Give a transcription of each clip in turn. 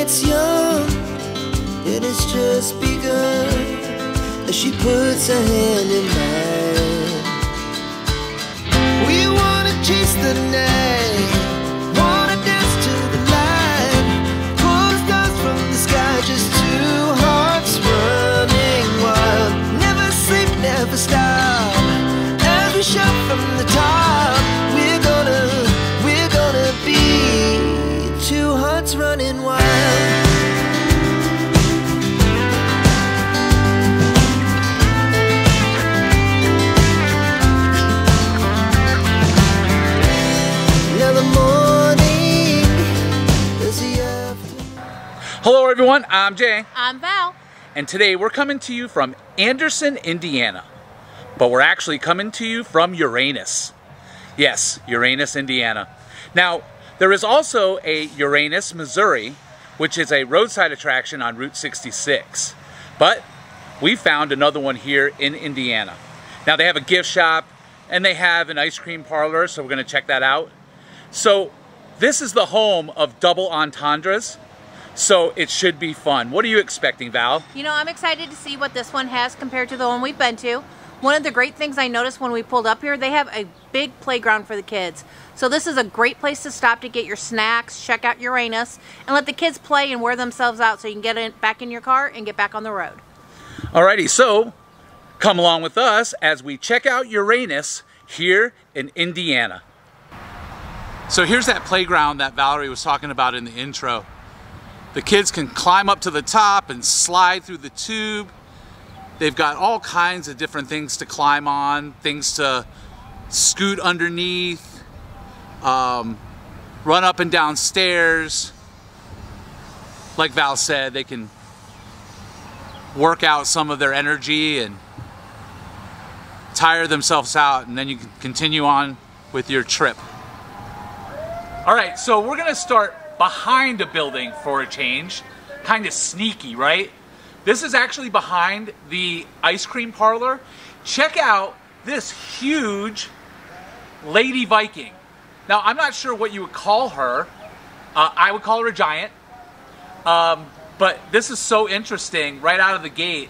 night's young, it has just begun, as she puts her hand in mine. We wanna chase the night, wanna dance to the light, pull the stars from the sky, just two hearts running wild. Never sleep, never stop, as we shout from the top. We're gonna be two hearts running wild. Hello everyone, I'm Jay. I'm Val. And today we're coming to you from Anderson, Indiana. But we're actually coming to you from Uranus. Yes, Uranus, Indiana. Now, there is also a Uranus, Missouri, which is a roadside attraction on Route 66. But we found another one here in Indiana. Now they have a gift shop and they have an ice cream parlor, so we're going to check that out. So this is the home of double entendres. So it should be fun. What are you expecting, Val? You know, I'm excited to see what this one has compared to the one we've been to. One of the great things I noticed when we pulled up here, they have a big playground for the kids. So this is a great place to stop to get your snacks, check out Uranus, and let the kids play and wear themselves out so you can get back in your car and get back on the road. Alrighty, so come along with us as we check out Uranus here in Indiana. So here's that playground that Valerie was talking about in the intro. The kids can climb up to the top and slide through the tube. They've got all kinds of different things to climb on, things to scoot underneath, run up and down stairs. Like Val said, they can work out some of their energy and tire themselves out, and then you can continue on with your trip. All right, so we're gonna start behind a building for a change. Kind of sneaky, right? This is actually behind the ice cream parlor. Check out this huge Lady Viking. Now, I'm not sure what you would call her. I would call her a giant. But this is so interesting right out of the gate.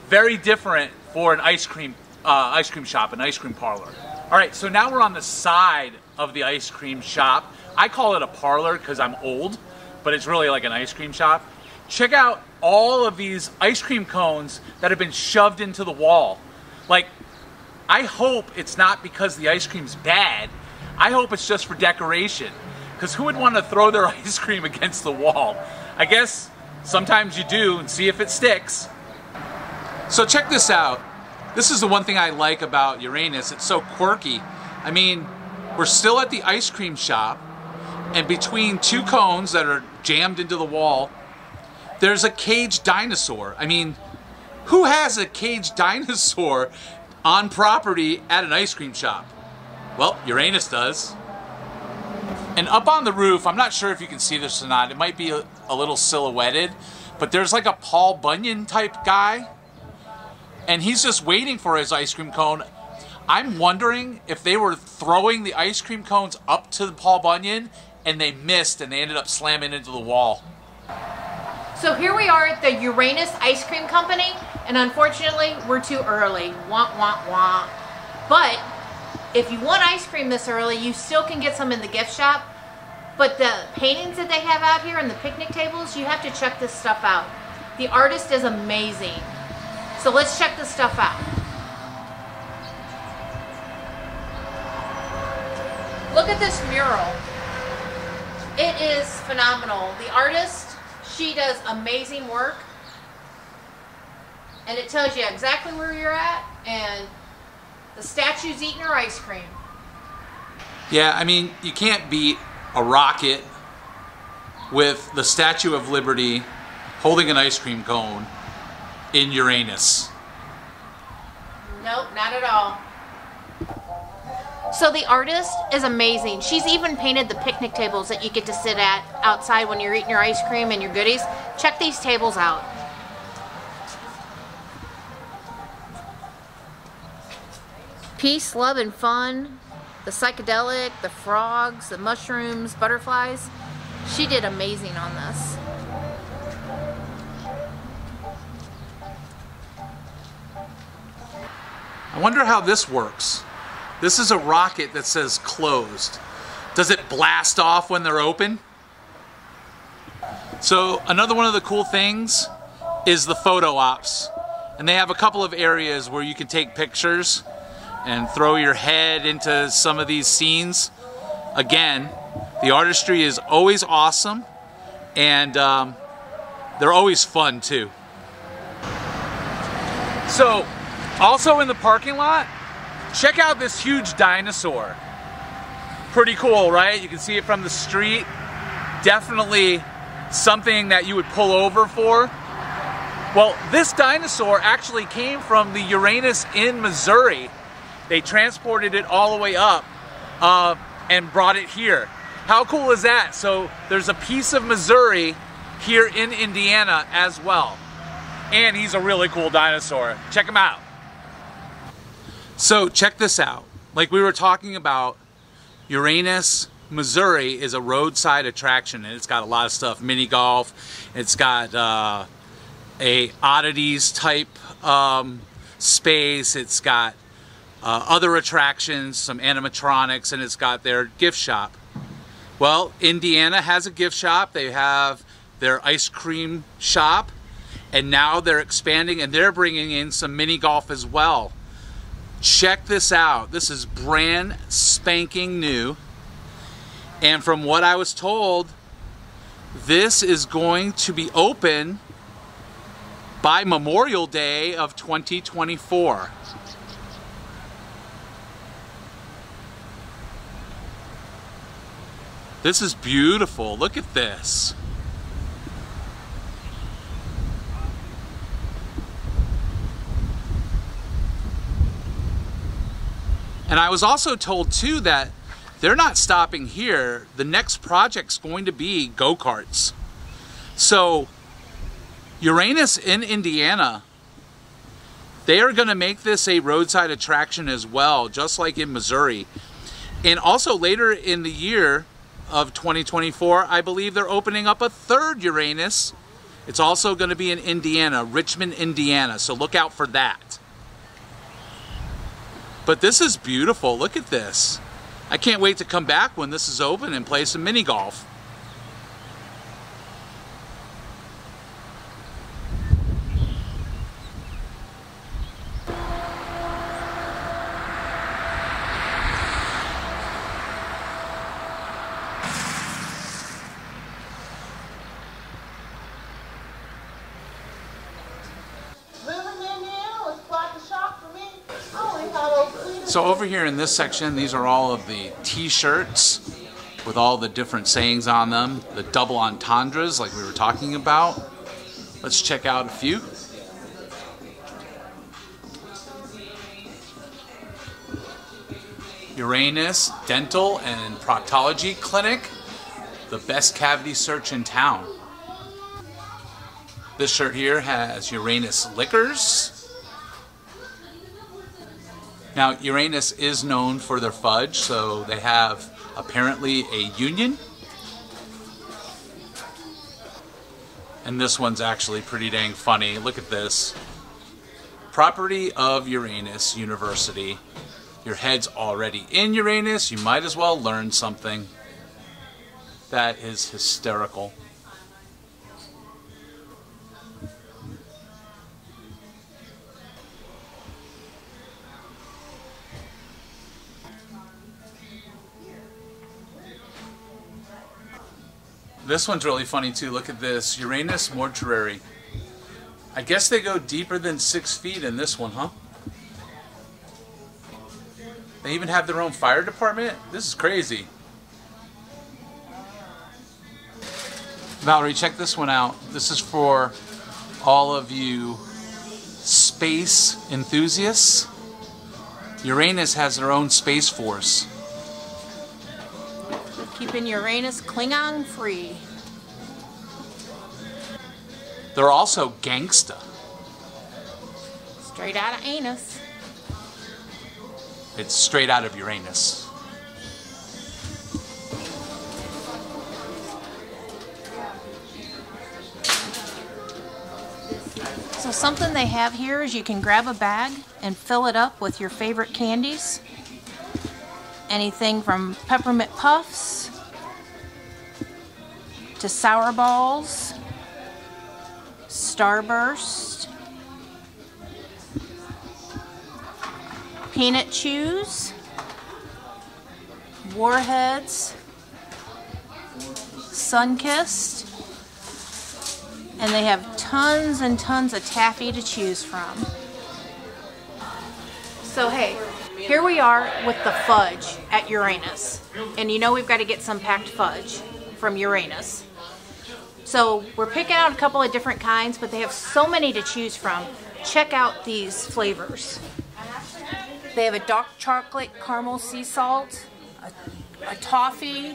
Very different for an ice cream shop, an ice cream parlor. All right, so now we're on the side of the ice cream shop. I call it a parlor because I'm old, but it's really like an ice cream shop. Check out all of these ice cream cones that have been shoved into the wall. Like, I hope it's not because the ice cream's bad. I hope it's just for decoration. Because who would want to throw their ice cream against the wall? I guess sometimes you do, and see if it sticks. So check this out. This is the one thing I like about Uranus. It's so quirky. I mean, we're still at the ice cream shop, and between two cones that are jammed into the wall, there's a caged dinosaur. I mean, who has a caged dinosaur on property at an ice cream shop? Well, Uranus does. And up on the roof, I'm not sure if you can see this or not, it might be a little silhouetted, but there's like a Paul Bunyan type guy, and he's just waiting for his ice cream cone. I'm wondering if they were throwing the ice cream cones up to the Paul Bunyan and they missed and they ended up slamming into the wall. So here we are at the Uranus Ice Cream Company, and unfortunately, we're too early. Wah, wah, wah. But if you want ice cream this early, you still can get some in the gift shop. But the paintings that they have out here and the picnic tables, you have to check this stuff out. The artist is amazing. So let's check this stuff out. Look at this mural. It is phenomenal. The artist, she does amazing work. And it tells you exactly where you're at, and the statue's eating her ice cream. Yeah, I mean, you can't beat a rocket with the Statue of Liberty holding an ice cream cone in Uranus. Nope, not at all. So the artist is amazing. She's even painted the picnic tables that you get to sit at outside when you're eating your ice cream and your goodies. Check these tables out. Peace, love, and fun. The psychedelic, the frogs, the mushrooms, butterflies. She did amazing on this. I wonder how this works. This is a rocket that says closed. Does it blast off when they're open? So another one of the cool things is the photo ops. And they have a couple of areas where you can take pictures and throw your head into some of these scenes. Again, the artistry is always awesome, and they're always fun too. So, also in the parking lot, check out this huge dinosaur. Pretty cool, right? You can see it from the street. Definitely something that you would pull over for. Well, this dinosaur actually came from the Uranus in Missouri. They transported it all the way up and brought it here. How cool is that? So there's a piece of Missouri here in Indiana as well. And he's a really cool dinosaur. Check him out. So check this out. Like we were talking about, Uranus, Missouri is a roadside attraction, and it's got a lot of stuff. Mini golf. It's got a oddities type space. It's got other attractions, some animatronics, and it's got their gift shop. Well, Indiana has a gift shop. They have their ice cream shop, and now they're expanding and they're bringing in some mini golf as well. Check this out. This is brand spanking new, and from what I was told, this is going to be open by Memorial Day of 2024. This is beautiful. Look at this. And I was also told too that they're not stopping here. The next project's going to be go-karts. So Uranus in Indiana, they are going to make this a roadside attraction as well, just like in Missouri. And also later in the year of 2024, I believe they're opening up a third Uranus. It's also going to be in Indiana, Richmond, Indiana. So look out for that. But this is beautiful. Look at this. I can't wait to come back when this is open and play some mini golf. So over here in this section, these are all of the t-shirts with all the different sayings on them, the double entendres like we were talking about. Let's check out a few. Uranus Dental and Proctology Clinic, the best cavity search in town. This shirt here has Uranus Liquors. Now, Uranus is known for their fudge, so they have apparently a union. And this one's actually pretty dang funny. Look at this. Property of Uranus University. Your head's already in Uranus. You might as well learn something. That is hysterical. This one's really funny too. Look at this. Uranus Mortuary. I guess they go deeper than 6 feet in this one, huh? They even have their own fire department? This is crazy. Valerie, check this one out. This is for all of you space enthusiasts. Uranus has their own space force. Keeping Uranus Klingon free. They're also gangsta. Straight out of anus. It's straight out of Uranus. So something they have here is you can grab a bag and fill it up with your favorite candies. Anything from peppermint puffs to sour balls, Starburst, peanut chews, Warheads, Sunkissed, and they have tons and tons of taffy to choose from. So hey, here we are with the fudge at Uranus. And you know we've got to get some packed fudge from Uranus. So we're picking out a couple of different kinds, but they have so many to choose from. Check out these flavors. They have a dark chocolate caramel sea salt, a toffee,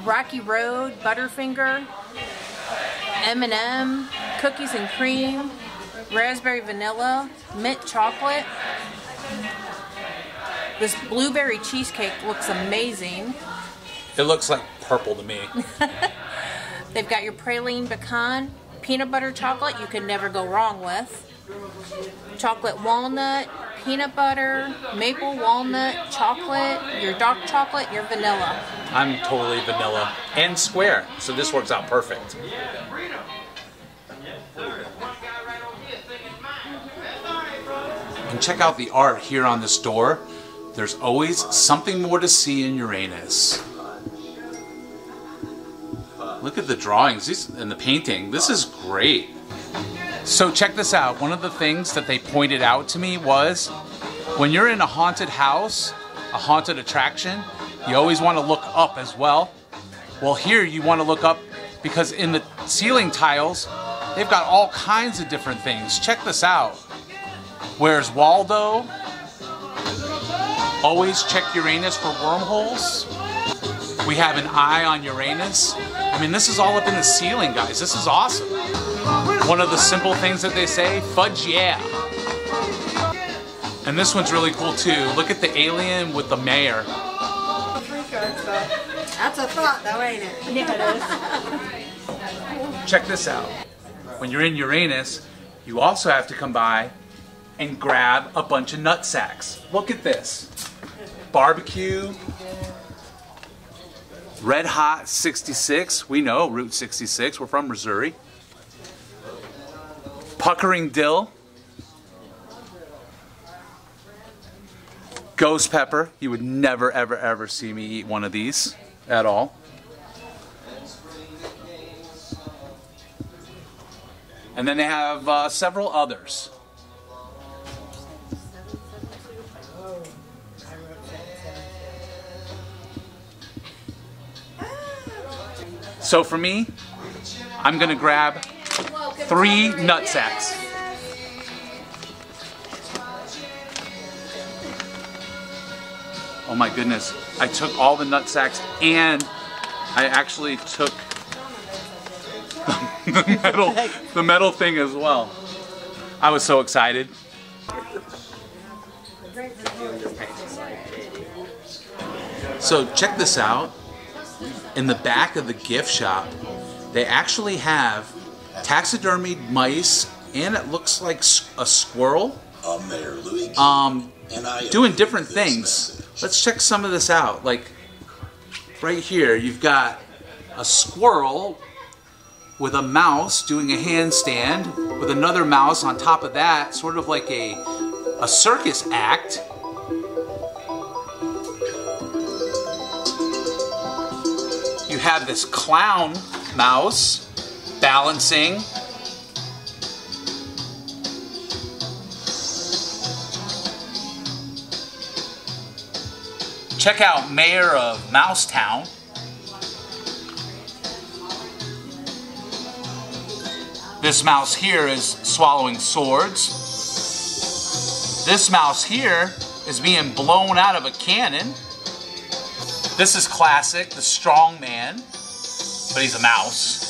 Rocky Road, Butterfinger, M&M, cookies and cream, raspberry vanilla, mint chocolate. This blueberry cheesecake looks amazing. It looks like purple to me. They've got your praline pecan, peanut butter chocolate you can never go wrong with, chocolate walnut, peanut butter, maple walnut, chocolate, your dark chocolate, your vanilla. I'm totally vanilla and square, so this works out perfect. And check out the art here on this door. There's always something more to see in Uranus. Look at the drawings and the painting. This is great. So check this out. One of the things that they pointed out to me was when you're in a haunted house, a haunted attraction, you always want to look up as well. Well, here you want to look up because in the ceiling tiles, they've got all kinds of different things. Check this out. Where's Waldo? Always check Uranus for wormholes. We have an eye on Uranus. I mean, this is all up in the ceiling, guys. This is awesome. One of the simple things that they say, fudge yeah. And this one's really cool too. Look at the alien with the mayor. That's a thought though, ain't it? Yeah, it is. Check this out. When you're in Uranus, you also have to come by and grab a bunch of nut sacks. Look at this. Barbecue. Red Hot 66. We know Route 66. We're from Missouri. Puckering dill. Ghost pepper. You would never, ever, ever see me eat one of these at all. And then they have several others. So for me, I'm gonna grab 3 nut sacks. Oh my goodness, I took all the nut sacks and I actually took the metal thing as well. I was so excited. So check this out. In the back of the gift shop, they actually have taxidermied mice and it looks like a squirrel doing different things. Let's check some of this out. Like right here, you've got a squirrel with a mouse doing a handstand with another mouse on top of that, sort of like a circus act. You have this clown mouse balancing. Check out Mayor of Mousetown. This mouse here is swallowing swords. This mouse here is being blown out of a cannon. This is classic, the strong man, but he's a mouse.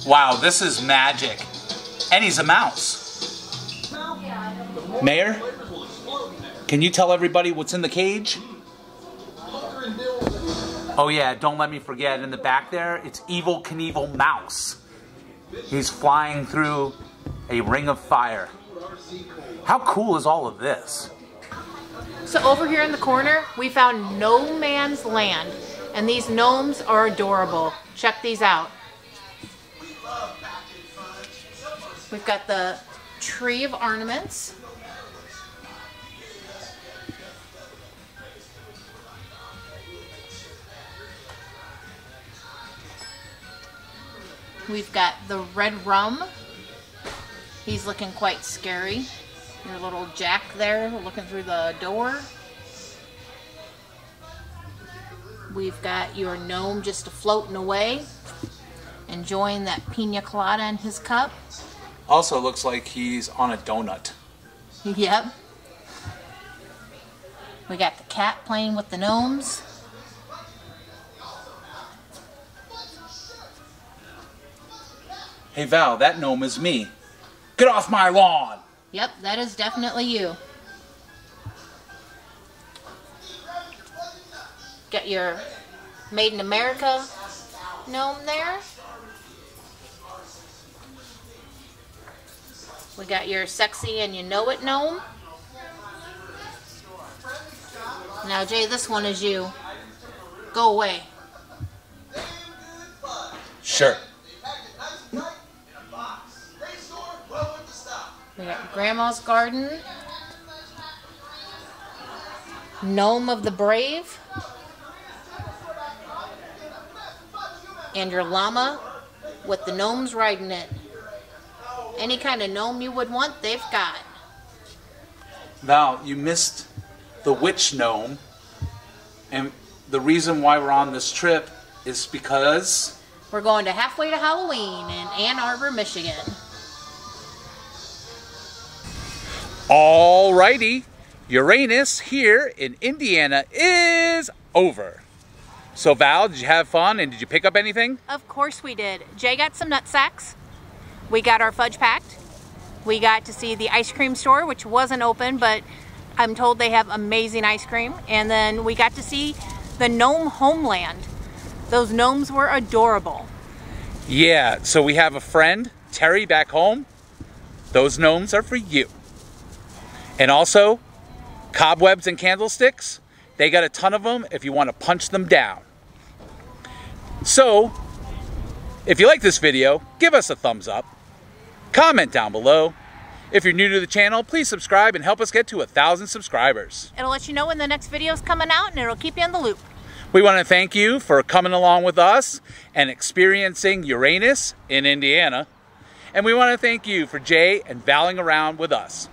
Wow, this is magic. And he's a mouse. Mayor, can you tell everybody what's in the cage? Oh yeah, don't let me forget, in the back there, it's Evel Knievel Mouse. He's flying through a ring of fire. How cool is all of this? So over here in the corner, we found No Man's Land. And these gnomes are adorable. Check these out. We've got the Tree of Ornaments. We've got the Red Rum. He's looking quite scary. Your little Jack there looking through the door. We've got your gnome just floating away, enjoying that pina colada in his cup. Also looks like he's on a donut. Yep. We got the cat playing with the gnomes. Hey Val, that gnome is me. Get off my lawn! Yep, that is definitely you. Got your Made in America gnome there. We got your Sexy and You Know It gnome. Now Jay, this one is you. Go away. Sure. We got Grandma's Garden. Gnome of the Brave. And your llama with the gnomes riding it. Any kind of gnome you would want, they've got. Val, you missed the witch gnome. And the reason why we're on this trip is because we're going to Halfway to Halloween in Ann Arbor, Michigan. Alrighty, Uranus here in Indiana is over. So Val, did you have fun and did you pick up anything? Of course we did. Jay got some nut sacks. We got our fudge packed. We got to see the ice cream store, which wasn't open, but I'm told they have amazing ice cream. And then we got to see the gnome homeland. Those gnomes were adorable. Yeah, so we have a friend, Terry, back home. Those gnomes are for you. And also, cobwebs and candlesticks. They got a ton of them if you want to punch them down. So, if you like this video, give us a thumbs up. Comment down below. If you're new to the channel, please subscribe and help us get to 1,000 subscribers. It'll let you know when the next video is coming out and it'll keep you in the loop. We want to thank you for coming along with us and experiencing Uranus in Indiana. And we want to thank you for Jay and valing around with us.